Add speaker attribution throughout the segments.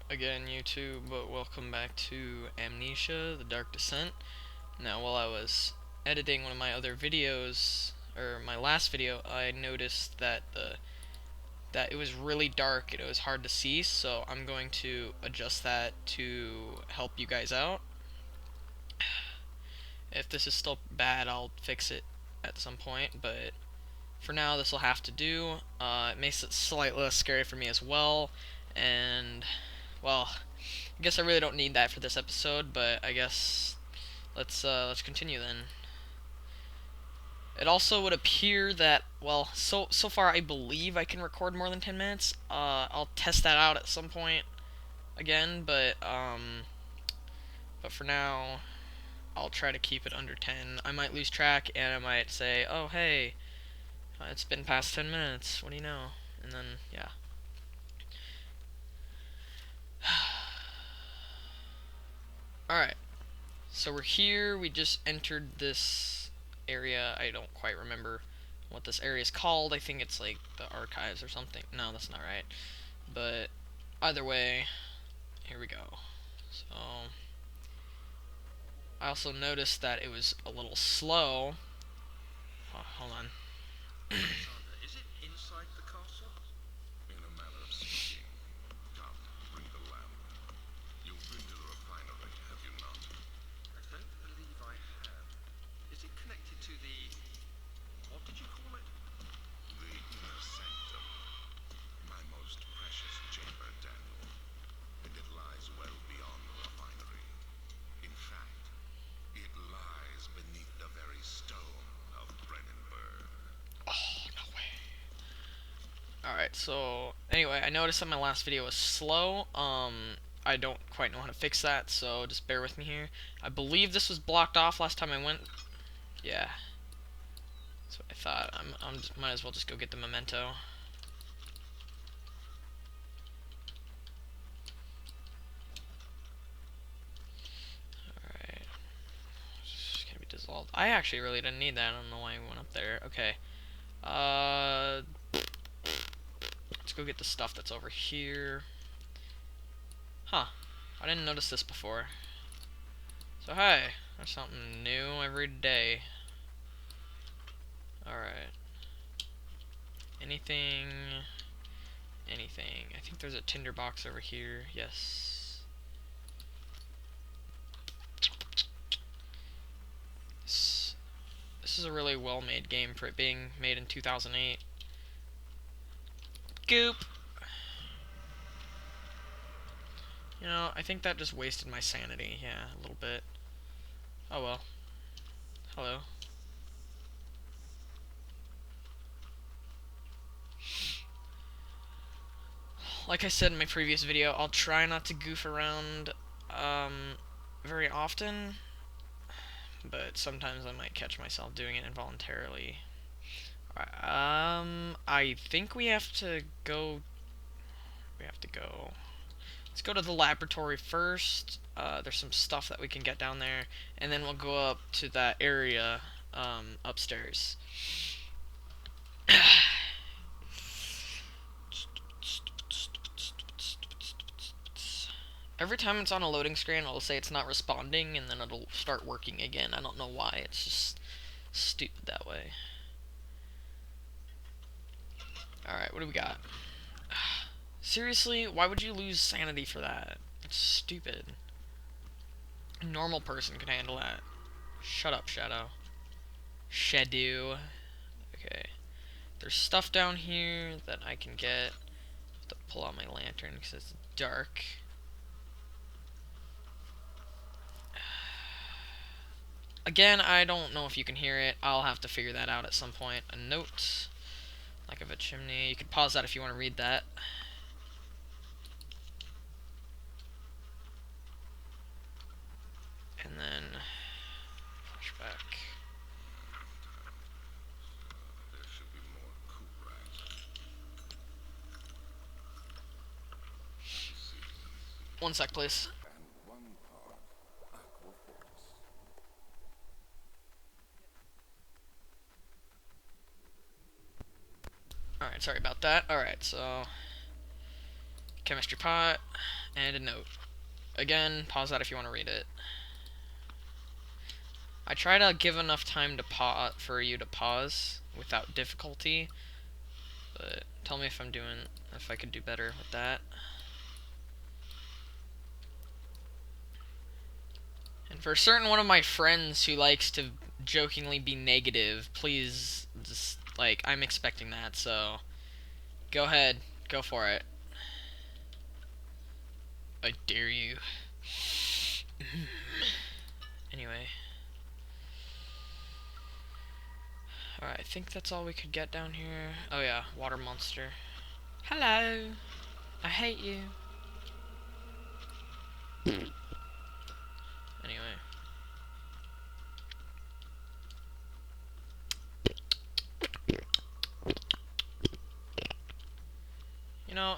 Speaker 1: again, YouTube, but welcome back to Amnesia, The Dark Descent. Now, while I was editing one of my other videos, or my last video, I noticed that it was really dark and it was hard to see, so I'm going to adjust that to help you guys out. If this is still bad, I'll fix it at some point, but for now, this will have to do. It makes it slightly less scary for me as well, and, well, I guess I really don't need that for this episode, but I guess let's continue then. It also would appear that, well, so far I believe I can record more than 10 minutes. I'll test that out at some point again, but for now, I'll try to keep it under 10. I might lose track, and I might say, oh hey, it's been past 10 minutes. What do you know? And then yeah. All right. So we're here. We just entered this area. I don't quite remember what this area is called. I think it's like the archives or something. No, that's not right. But either way, here we go. So I also noticed that it was a little slow. Oh, hold on.
Speaker 2: Is it inside the castle? In a manner of speaking. Come, bring the lamp. You've been to the refinery, have you not? I don't believe I have. Is it connected to the... what did you call it? The inner sanctum. My most precious chamber, Daniel. And it lies well beyond the refinery. In fact, it lies beneath the very stone of Brennenburg.
Speaker 1: Oh, no way. Alright, so anyway, I noticed that my last video was slow. I don't quite know how to fix that, so just bear with me here. I believe this was blocked off last time I went. Yeah. That's what I thought. Might as well just go get the memento. Alright. It's gonna be dissolved. I actually really didn't need that. I don't know why I went up there. Okay. Let's go get the stuff that's over here. Huh. I didn't notice this before. So hey, there's something new every day. Alright. Anything... Anything. I think there's a tinderbox over here. Yes. This is a really well-made game for it being made in 2008. Goop! You know, I think that just wasted my sanity. Yeah, a little bit. Oh well. Hello. Like I said in my previous video, I'll try not to goof around very often, but sometimes I might catch myself doing it involuntarily. Alright, I think we have to go... Let's go to the laboratory first. There's some stuff that we can get down there, and then we'll go up to that area upstairs. Every time it's on a loading screen, it'll say it's not responding, and then it'll start working again. I don't know why. It's just stupid that way. Alright, what do we got? Seriously? Why would you lose sanity for that? It's stupid. A normal person can handle that. Shut up, Shadow. Shadow. Okay. There's stuff down here that I can get. I have to pull out my lantern because it's dark. Again, I don't know if you can hear it. I'll have to figure that out at some point. A note. Like of a chimney. You can pause that if you want to read that. And then flashback.
Speaker 2: There should be more cool rats.
Speaker 1: 1 sec, please.
Speaker 2: And one part aquaforce.
Speaker 1: Alright, sorry about that. Alright, so chemistry pot, and a note. Again, pause that if you want to read it. I try to give enough time to pause for you to pause without difficulty, but tell me if if I could do better with that. And for a certain one of my friends who likes to jokingly be negative, please, just, like, I'm expecting that, so go ahead, go for it. I dare you. Anyway. Alright, I think that's all we could get down here. Oh yeah, water monster. Hello. I hate you. Anyway. You know,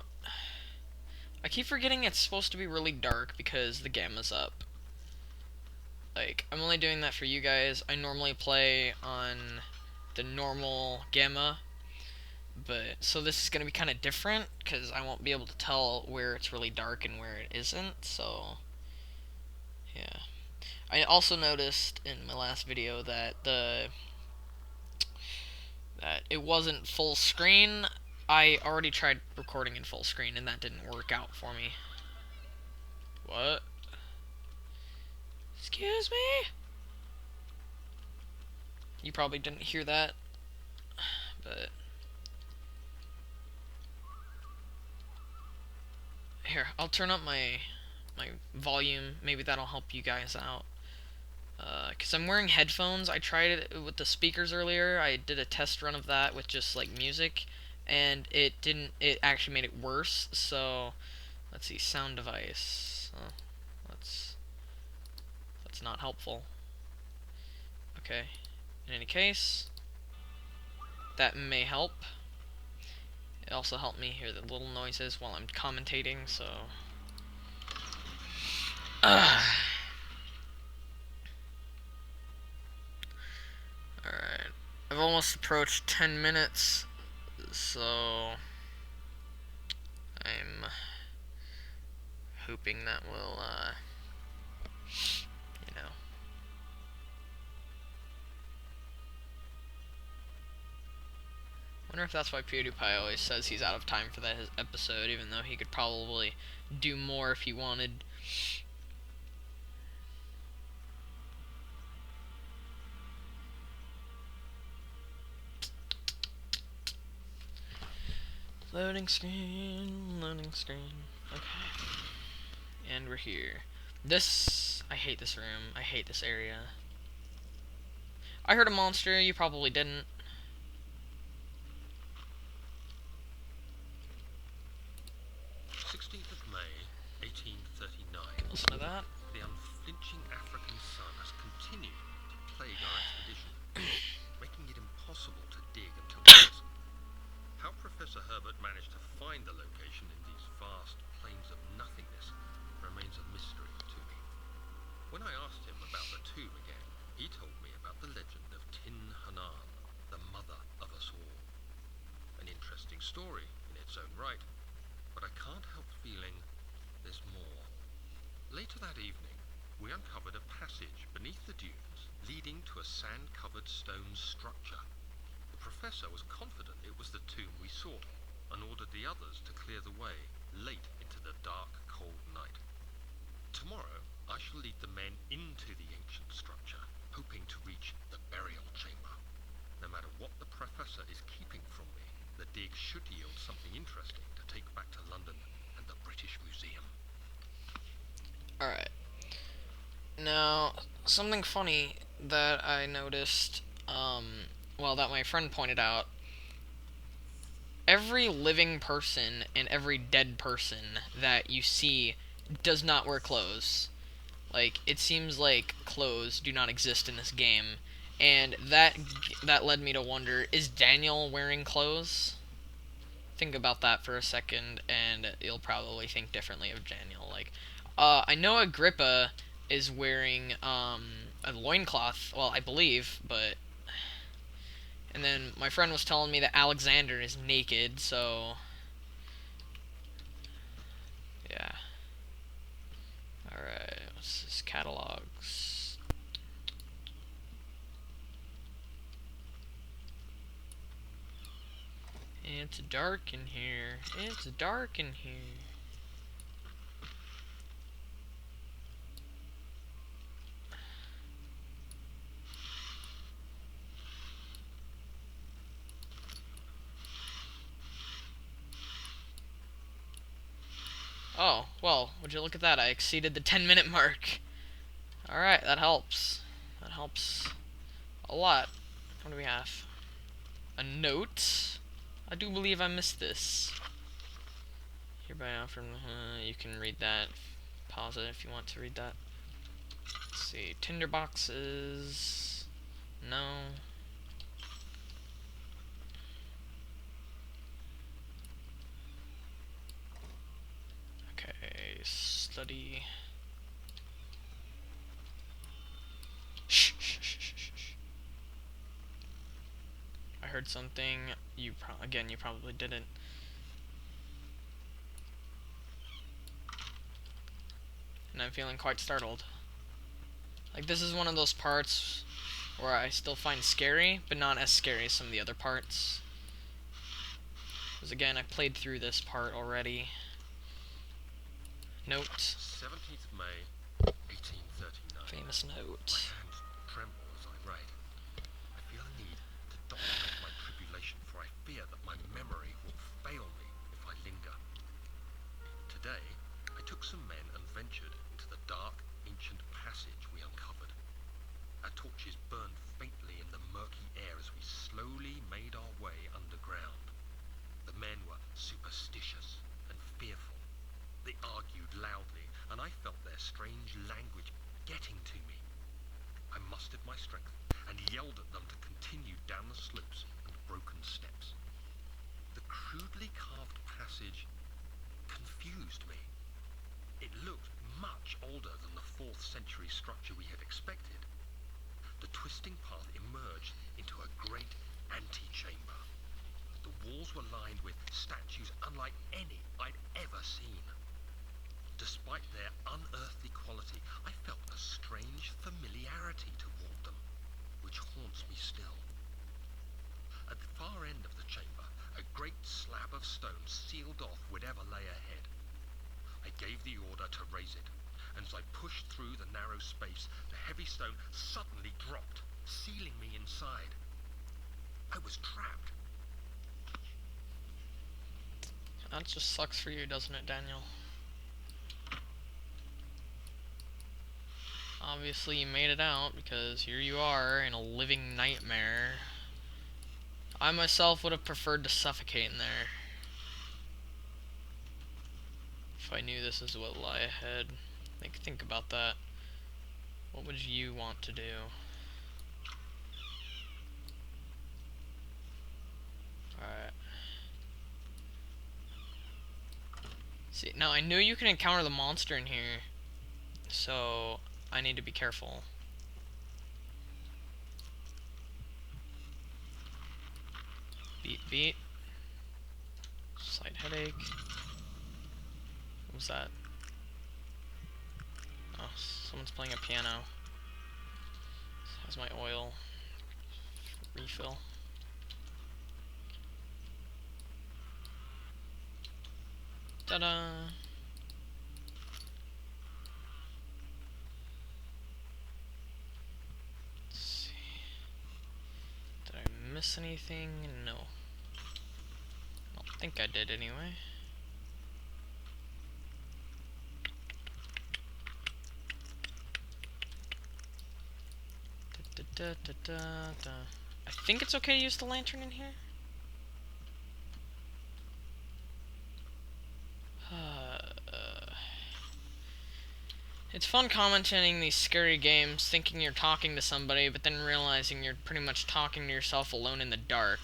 Speaker 1: I keep forgetting it's supposed to be really dark because the gamma's up. Like, I'm only doing that for you guys. I normally play on the normal gamma, but so this is going to be kind of different because I won't be able to tell where it's really dark and where it isn't, so yeah. I also noticed in my last video that that it wasn't full screen. I already tried recording in full screen and that didn't work out for me. What? Excuse me? You probably didn't hear that, but here, I'll turn up my volume. Maybe that'll help you guys out. Because I'm wearing headphones. I tried it with the speakers earlier. I did a test run of that with just like music, and it actually made it worse. So let's see, sound device. Oh, that's not helpful. Okay. In any case, that may help. It also helped me hear the little noises while I'm commentating. So. Alright. I've almost approached 10 minutes, so I'm hoping that will, you know. Wonder if that's why PewDiePie always says he's out of time for that episode, even though he could probably do more if he wanted. Loading screen, loading screen. Okay. And we're here. I hate this room. I hate this area. I heard a monster, you probably didn't.
Speaker 2: 16th of May, 1839.
Speaker 1: Listen to that.
Speaker 2: The unflinching African sun has continued to plague our expedition, making it impossible to dig until dusk. How Professor Herbert managed to find the location in these vast plains of nothingness remains a mystery to me. When I asked him about the tomb again, he told me about the legend of Tin Hanan, the mother of us all. An interesting story in its own right, but I can't help feeling there's more. Later that evening, we uncovered a passage beneath the dunes leading to a sand-covered stone structure. The professor was confident it was the tomb we sought and ordered the others to clear the way late into the dark, cold night. Tomorrow, I shall lead the men into the ancient structure, hoping to reach the burial chamber. No matter what the professor is keeping from me, the dig should yield something interesting to take back to London and the British Museum.
Speaker 1: Alright. Now, something funny that I noticed, well, that my friend pointed out, every living person and every dead person that you see does not wear clothes. Like, it seems like clothes do not exist in this game. And that led me to wonder, is Daniel wearing clothes? Think about that for a second, and you'll probably think differently of Daniel. Like, I know Agrippa is wearing, a loincloth, well, I believe, but... And then my friend was telling me that Alexander is naked, so... Yeah. Alright, what's this? Catalogs. It's dark in here. It's dark in here. Oh, well, would you look at that? I exceeded the 10-minute mark. Alright, that helps. That helps a lot. What do we have? A note? I do believe I missed this. Hereby offered, you can read that. Pause it if you want to read that. Let's see, tinder boxes. No. Okay, study. Shh, shh, shh, shh, shh, shh. I heard something. You probably didn't. And I'm feeling quite startled. Like, this is one of those parts where I still find scary, but not as scary as some of the other parts. Because again, I played through this part already. Note.
Speaker 2: 17th of May, 1839.
Speaker 1: Famous note.
Speaker 2: My hands tremble as I write. I feel a need to document my tribulation, for I fear that my memory will fail me if I linger. Today, I took some men and ventured into the dark, ancient passage we uncovered. Our torches burned faintly in the murky air as we slowly made our way underground. The men were superstitious and fearful. They argued loudly, and I felt their strange language getting to me. I mustered my strength and yelled at them to continue down the slopes and broken steps. The crudely carved passage confused me. It looked much older than the 4th century structure we had expected. The twisting path emerged into a great antechamber. The walls were lined with statues unlike any I'd ever seen. Despite their unearthly quality, I felt a strange familiarity toward them, which haunts me still. At the far end of the chamber, a great slab of stone sealed off whatever lay ahead. I gave the order to raise it, and as I pushed through the narrow space, the heavy stone suddenly dropped, sealing me inside. I was trapped.
Speaker 1: That just sucks for you, doesn't it, Daniel? Obviously you made it out, because here you are in a living nightmare. I myself would have preferred to suffocate in there. If I knew this is what lay ahead. Think about that. What would you want to do? Alright. See, now I know you can encounter the monster in here, so I need to be careful. Beat, beat. Slight headache. What was that? Oh, someone's playing a piano. How's my oil? Refill. Ta-da! Let's see. Did I miss anything? No. I don't think I did anyway. Da, da, da, da. I think it's okay to use the lantern in here. It's fun commentating these scary games, thinking you're talking to somebody, but then realizing you're pretty much talking to yourself alone in the dark.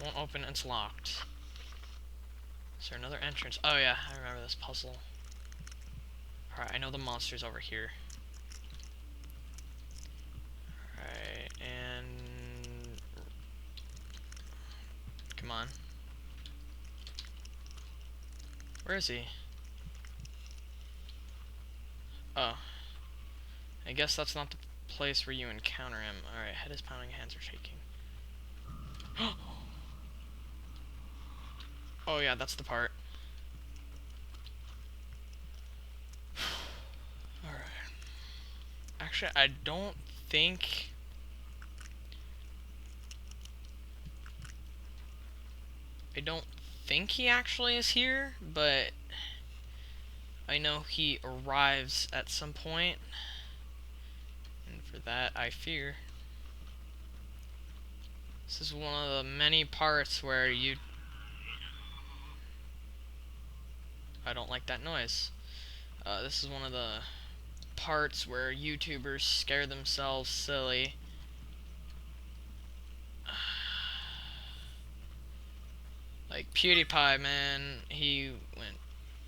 Speaker 1: Won't open, it's locked. Is there another entrance? Oh yeah, I remember this puzzle. Alright, I know the monster's over here. Alright, and... on. Where is he? Oh. I guess that's not the place where you encounter him. Alright, head is pounding, hands are shaking. Oh yeah, that's the part. Alright. Actually, I don't think... he actually is here, but I know he arrives at some point, and for that I fear. This is one of the many parts where I don't like that noise. This is one of the parts where YouTubers scare themselves silly. Like PewDiePie, man, he went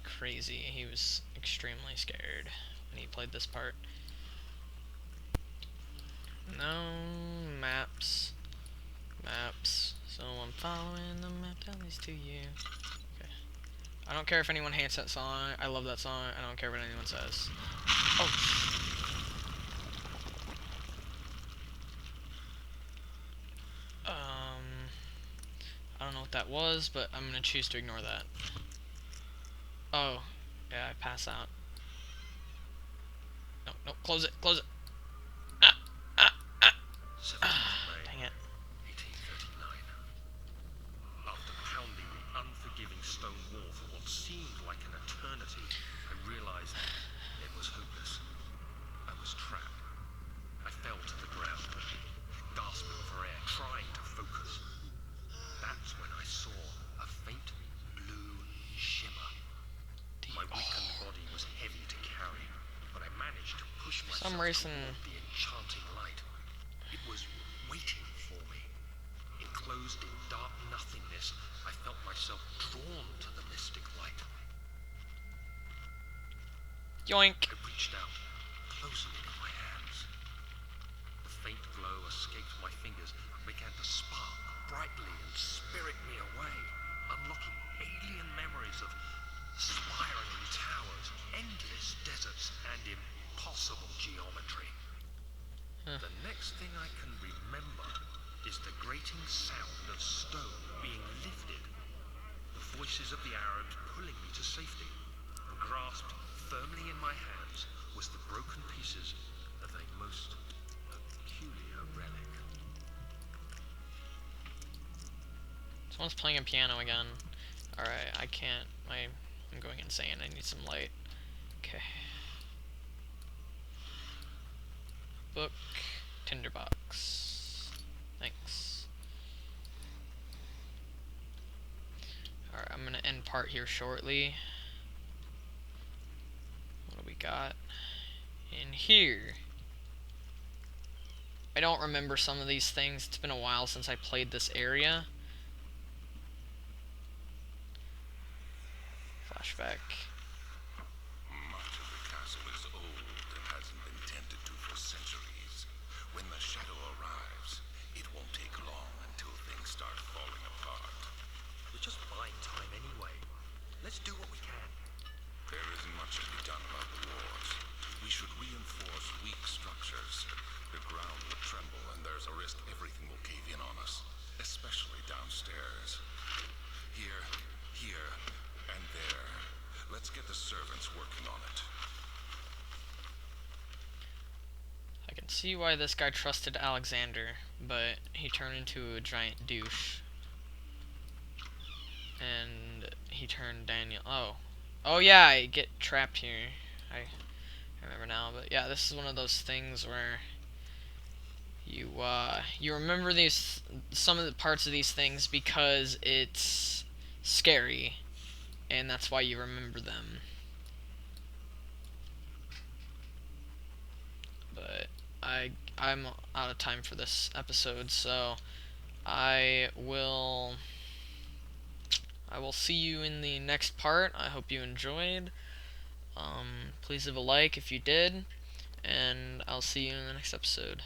Speaker 1: crazy. He was extremely scared when he played this part. No maps. So I'm following the map down these to you. Okay. I don't care if anyone hates that song. I love that song. I don't care what anyone says. Oh. I don't know what that was, but I'm gonna choose to ignore that. Oh. Yeah, I pass out. No, close it. Ah, ah, ah.
Speaker 2: 17th May,
Speaker 1: Dang it.
Speaker 2: 1839. After pounding the unforgiving stone wall for what seemed like an eternity, I realized it was hopeless. I was trapped. I fell to the ground, gasping for air, trying to focus. That's when I saw a faint blue shimmer. My weakened body was heavy to carry, but I managed to push myself toward the enchanting light. It was waiting for me. Enclosed in dark nothingness, I felt myself drawn to the mystic light.
Speaker 1: Yoink.
Speaker 2: I reached out, closing it in my hands. The faint glow escaped my fingers and began to spark brightly and spirit me away, unlocking alien memories of spiraling towers, endless deserts, and impossible geometry. The next thing I can remember is the grating sound of stone being lifted, the voices of the Arabs pulling me to safety, and grasped firmly in my hands was the broken pieces of a most peculiar relic.
Speaker 1: Someone's playing a piano again. Alright, I can't. I'm going insane. I need some light. Okay. Book. Tinderbox. Thanks. Alright, I'm gonna end part here shortly. What do we got in here? I don't remember some of these things. It's been a while since I played this area. Flashback.
Speaker 2: Much of the castle is old and hasn't been tended to for centuries. When the shadow arrives, it won't take long until things start falling apart. We're just buying time anyway. Let's do what we can. There isn't much to be done about the walls. We should reinforce weak structures. The ground will tremble and there's a risk everything will cave in on us, especially downstairs. Here, and there. Let's get the servants working on it.
Speaker 1: I can see why this guy trusted Alexander, but he turned into a giant douche. And he turned Daniel. Oh yeah, I get trapped here. I remember now, but yeah, this is one of those things where you remember some of the parts of these things because it's scary, and that's why you remember them. But I'm out of time for this episode, so I will see you in the next part. I hope you enjoyed. Please leave a like if you did, and I'll see you in the next episode.